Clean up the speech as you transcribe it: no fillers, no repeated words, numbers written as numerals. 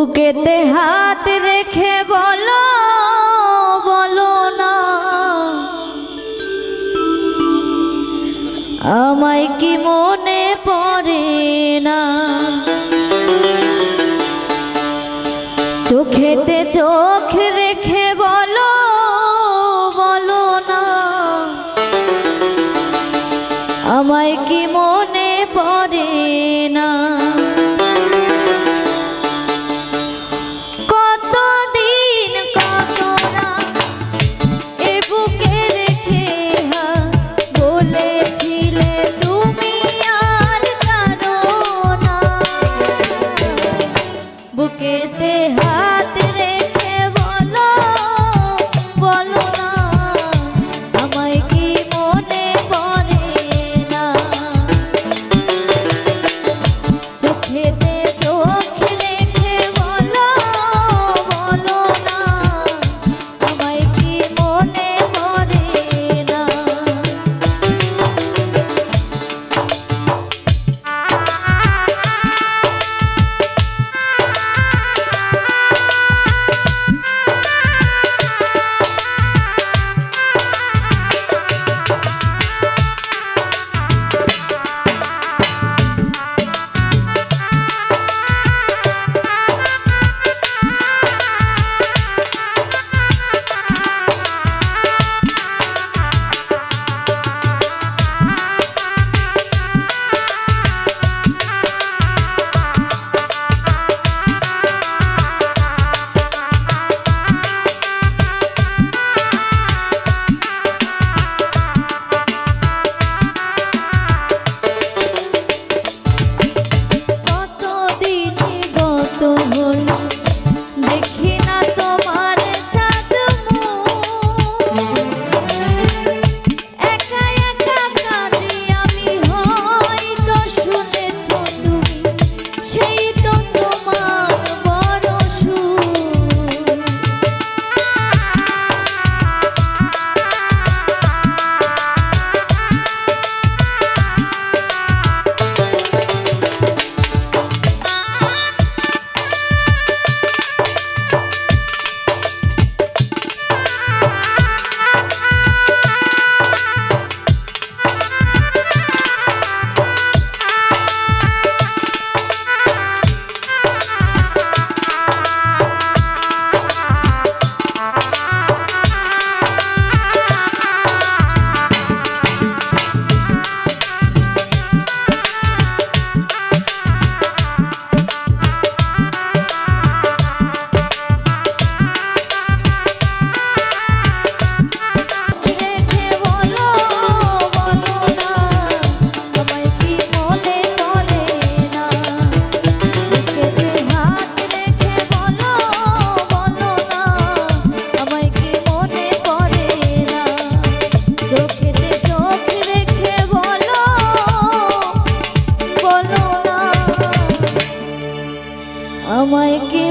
বুকেতে হাত রেখে বলো বলো না আমায় কি মনে পড়ে না। চোখেতে চোখ রেখে বলো বলো না আমায় কি মনে পড়ে না। বুকেতে হাত রেখে বলো বলো না আমায় কি মনে পড়ে না। চোখেতে চোখ রেখে বলো বলো না আমায় কি মনে পড়ে না। আমায় কি